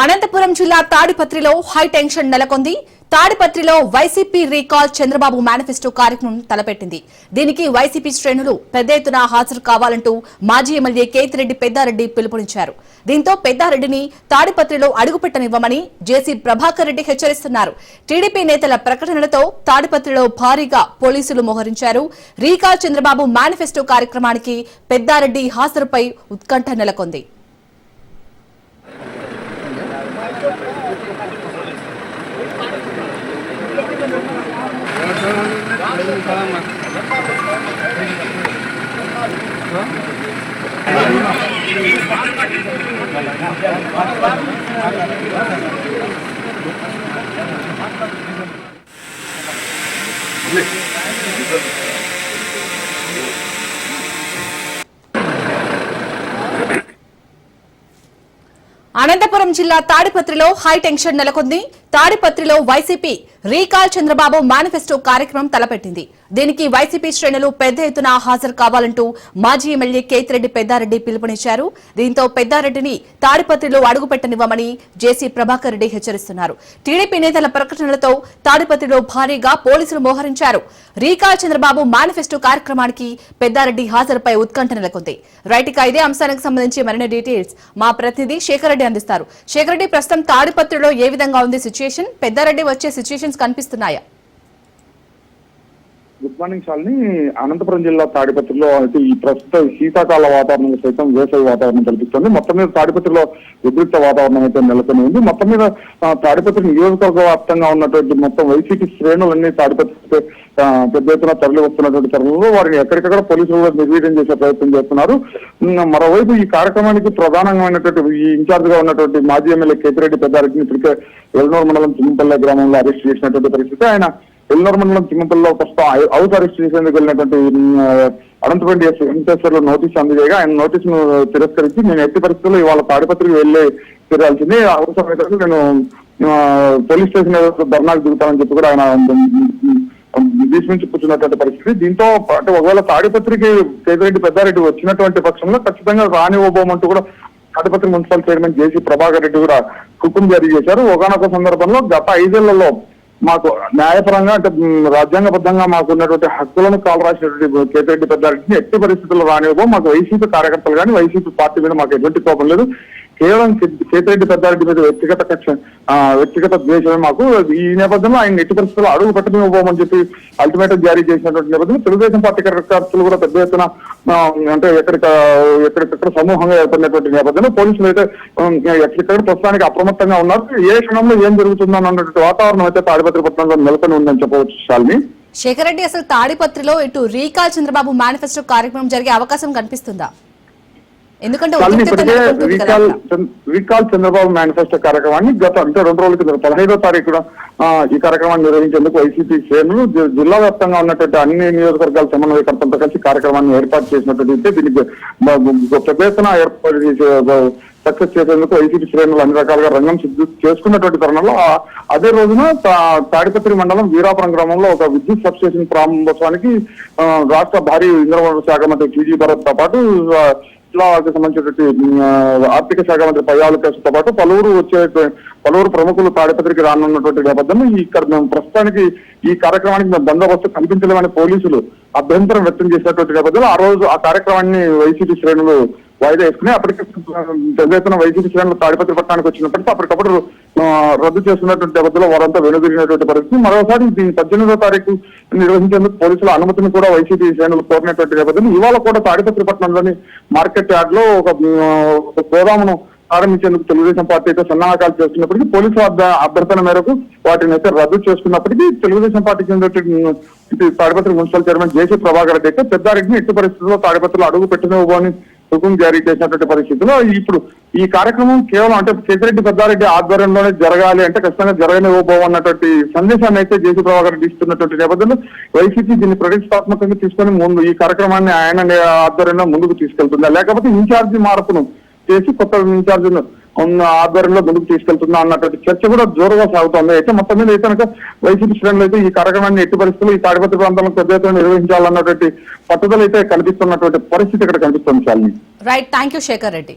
అనంతపురం జిల్లా తాడిపత్రిలో high tension నెలకొంది. తాడిపత్రిలో వైసీపీ రీకాల్ చంద్రబాబు మేనిఫెస్టో కార్యక్రమం తలపెట్టింది. దీనికి వైసీపీ శ్రేణులు పెద్ద ఎత్తున హాజరు కావాలంటూ మాజీ ఎమ్మెల్యే కేతిరెడ్డి పెద్దారెడ్డి పిలుపునిచ్చారు. దీంతో పెద్దారెడ్డిని తాడిపత్రిలో అడుగుపెట్టనివ్వమని జేసీ ప్రభాకర్ రెడ్డి హెచ్చరిస్తున్నారు. టీడీపీ నేతల ప్రకటనలతో తాడిపత్రిలో భారీగా పోలీసులు మోహరించారు. రీకాల్ చంద్రబాబు మేనిఫెస్టో కార్యక్రమానికి పెద్దారెడ్డి హాజరుపై ఉత్కంఠ నెలకొంది. అనంతపురం జిల్లా తాడిపత్రిలో హై టెన్షన్ నెలకొంది. తాడిపత్రిలో వైసీపీ రీకాల్ చంద్రబాబు మేనిఫెస్టో కార్యక్రమం తలపెట్టింది. దీనికి వైసీపీ శ్రేణులు పెద్ద ఎత్తున హాజరు కావాలంటూ మాజీ ఎమ్మెల్యే కేతిరెడ్డి పెద్దారెడ్డి పిలుపునిచ్చారు. దీంతో పెద్దారెడ్డిని తాడిపత్రిలో అడుగుపెట్టనివ్వమని జేసీ ప్రభాకర్ రెడ్డి హెచ్చరిస్తున్నారు. టీడీపీ నేతల ప్రకటనలతో తాడిపత్రిలో భారీగా పోలీసులు మోహరించారు. రీకాల్ చంద్రబాబు మేనిఫెస్టో కార్యక్రమానికి పెద్దారెడ్డి హాజరుపై ఉత్కంఠ నెలకొంది. రైట్, ఇక ఇదే అంశానికి సంబంధించి మరిన్ని డీటెయిల్స్ మా ప్రతినిధి శేఖర్ రెడ్డి అందిస్తారు. శేఖర్ రెడ్డి, ప్రస్తుతం తాడిపత్రిలో ఏ విధంగా ఉంది సిచ్యుయేషన్? పెద్దారెడ్డి వచ్చే సిచ్యుయేషన్స్ కనిపిస్తున్నాయా? Good morning Shalini. అనంతపురం జిల్లా తాడిపత్రిలో అయితే ఈ ప్రస్తుత శీతాకాల వాతావరణం సైతం వేసవి వాతావరణం కల్పిస్తుంది. మొత్తం మీద తాడిపత్రిలో ఉద్రిక్త వాతావరణం అయితే నెలకొని ఉంది. మొత్తం మీద తాడిపత్రి నియోజకవర్గ వ్యాప్తంగా ఉన్నటువంటి మొత్తం వైసీపీ శ్రేణులన్నీ తాడిపత్రి పెద్ద ఎత్తున తరలి వస్తున్నటువంటి తరుణంలో వారిని ఎక్కడికక్కడ పోలీసులు కూడా నిర్వీర్యం చేసే ప్రయత్నం చేస్తున్నారు. మరోవైపు ఈ కార్యక్రమానికి ప్రధానమైనటువంటి ఈ ఇన్ఛార్జ్ గా ఉన్నటువంటి మాజీ ఎమ్మెల్యే కేతిరెడ్డి పెద్దారెడ్డిని ఇప్పటికే ఎల్నూరు మండలం తిమ్మపల్లె గ్రామంలో అరెస్ట్ చేసినటువంటి పరిస్థితి. ఆయన ఎల్నూరు మండలం తిమ్మపల్లిలో ప్రస్తుతం హౌస్ అరెస్ట్ చేసేందుకు వెళ్ళినటువంటి అనంతపురం డిఎస్ వెంకటేశ్వర్లు నోటీసు అందజేయగా ఆయన నోటీసును తిరస్కరించి నేను ఎట్టి పరిస్థితుల్లో ఇవాళ తాడిపత్రికి వెళ్లే తీరాల్సింది, అవసరమైతే నేను పోలీస్ స్టేషన్ ధర్నాకు దిగుతానని చెప్పి కూడా ఆయన భీష్మించి కూర్చున్నటువంటి పరిస్థితి. దీంతో అంటే ఒకవేళ తాడిపత్రికి కేతిరెడ్డి పెద్దారెడ్డి వచ్చినటువంటి పక్షంలో ఖచ్చితంగా రానివ్వబోమంటూ కూడా తాడిపత్రి మున్సిపల్ చైర్మన్ జేసీ ప్రభాకర్ రెడ్డి కూడా హుకుం జారీ చేశారు. ఒకనొక సందర్భంలో గత 5 ఏళ్లలో మాకు న్యాయపరంగా అంటే రాజ్యాంగబద్ధంగా మాకు ఉన్నటువంటి హక్కులను కాలరాసినటువంటి కేతిరెడ్డి పెద్దారెడ్డిని ఎట్టి పరిస్థితుల్లో రానివ్వబో, మాకు వైసీపీ కార్యకర్తలు కానీ వైసీపీ పార్టీ మీద మాకు ఎటువంటి కోపం లేదు, కేవలం కేతిరెడ్డి పెద్దారెడ్డి మీద వ్యక్తిగత ద్వేషమే మాకు. ఈ నేపథ్యంలో ఆయన ఎట్టి పరిస్థితుల్లో అడుగు పెట్టనివ్వబోమని చెప్పి అల్టిమేటం జారీ చేసినటువంటి నేపథ్యంలో తెలుగుదేశం పార్టీ కార్యకర్తలు కూడా పెద్ద ఎత్తున అంటే ఎక్కడికక్కడ సమూహంగా ఏర్పడినటువంటి నేపథ్యంలో పోలీసులు అయితే ఎక్కడికక్కడ ప్రస్తుతానికి అప్రమత్తంగా ఉన్నారు. ఏ క్షణంలో ఏం జరుగుతుందో అన్నటువంటి వాతావరణం అయితే తాడిపత్రి పట్టణంలో నెలకొని ఉందని చెప్పవచ్చు. శాలిని, శేఖర్ రెడ్డి, అసలు తాడిపత్రిలో ఇటు రీకాల్ చంద్రబాబు మేనిఫెస్టో కార్యక్రమం జరిగే అవకాశం కనిపిస్తుందా? ఎందుకంటే రీకాల్ చంద్రబాబు మేనిఫెస్టో కార్యక్రమాన్ని గత అంటే 2 రోజుల కింద 15వ తారీఖున ఈ కార్యక్రమాన్ని నిర్వహించేందుకు వైసీపీ శ్రేణులు జిల్లా వ్యాప్తంగా ఉన్నటువంటి అన్ని నియోజకవర్గాల సమన్వయకర్తలతో కలిసి కార్యక్రమాన్ని ఏర్పాటు చేసినట్టు దీనికి పెద్ద ఎత్తున ఏర్పాటు చేసే సక్సెస్ చేసేందుకు వైసీపీ శ్రేణులు అన్ని రకాలుగా రంగం సిద్ధం చేసుకున్నటువంటి తరుణంలో అదే రోజున తాడిపత్రి మండలం వీరాపురం గ్రామంలో ఒక విద్యుత్ సబ్స్టేషన్ ప్రారంభోత్సవానికి రాష్ట్ర భారీ ఇంధన శాఖ మంత్రి టీజీ భరత్ తో పాటు జిల్లాకు సంబంధించినటువంటి ఆర్థిక శాఖ మంత్రి పయ్యావుల కేసుతో పాటు పలువురు ప్రముఖులు తాడిపత్రికి రానున్నటువంటి నేపథ్యంలో ఇక్కడ మేము ప్రస్తుతానికి ఈ కార్యక్రమానికి మేము బందోబస్తు కల్పించలేమని పోలీసులు అభ్యంతరం వ్యక్తం చేసినటువంటి నేపథ్యంలో ఆ రోజు ఆ కార్యక్రమాన్ని వైసీపీ శ్రేణులు వాయిదా వేసుకుని అప్పటికి పెద్ద ఎత్తున వైసీపీ శ్రేణులు తాడిపత్రి పట్టణానికి వచ్చినప్పటికీ అప్పటికప్పుడు రద్దు చేస్తున్నటువంటి నేపథ్యంలో వారంతా వెనుదిరిగినటువంటి పరిస్థితి. మరోసారి దీన్ని 18వ తారీఖు నిర్వహించేందుకు పోలీసుల అనుమతిని కూడా వైసీపీ శ్రేణులు కోరినటువంటి నేపథ్యంలో ఇవాళ కూడా తాడిపత్రి పట్టణంలోని మార్కెట్ యార్డ్ లో ఒక గోదామును ప్రారంభించేందుకు తెలుగుదేశం పార్టీ అయితే సన్నాహకాలు చేస్తున్నప్పటికీ పోలీసుల అభ్యర్థన మేరకు వాటిని అయితే రద్దు చేసుకున్నప్పటికీ తెలుగుదేశం పార్టీకి చెందినటువంటి తాడిపత్రి మున్సిపల్ చైర్మన్ జేసీ ప్రభాకర్ రెడ్డి అయితే పెద్దారెడ్డిని ఎట్టి పరిస్థితుల్లో తాడిపత్రిలో అడుగు పెట్టనివ్వబోని హుకుం జారీ చేసినటువంటి పరిస్థితిలో ఇప్పుడు ఈ కార్యక్రమం కేవలం అంటే కేతిరెడ్డి పెద్దారెడ్డి ఆధ్వర్యంలోనే జరగాలి అంటే ఖచ్చితంగా జరగనివ్వబోవన్నటువంటి సందేశాన్ని అయితే జేసీ ప్రభాకర్ రెడ్డి ఇస్తున్నటువంటి నేపథ్యంలో వైసీపీ దీన్ని ప్రతిష్టాత్మకంగా తీసుకొని ముందు ఈ కార్యక్రమాన్ని ఆయన ఆధ్వర్యంలో ముందుకు తీసుకెళ్తుందా, లేకపోతే ఇన్ఛార్జి మార్పును చేసి కొత్త ఇన్ఛార్జిను ఆధ్వర్యంలో ముందుకు తీసుకెళ్తుందా అన్నటువంటి చర్చ కూడా జోరుగా సాగుతోంది. అయితే మొత్తం మీద అయితే కనుక వైసీపీ శ్రేణులు అయితే ఈ కార్యక్రమాన్ని ఎట్టి పరిస్థితుల్లో ఈ తాడిపత్రి ప్రాంతంలో పెద్ద ఎత్తున నిర్వహించాలన్నటువంటి పట్టుదల అయితే కనిపిస్తున్నటువంటి పరిస్థితి ఇక్కడ కనిపిస్తుంది. Shalini, right, thank you Shekhar Reddy.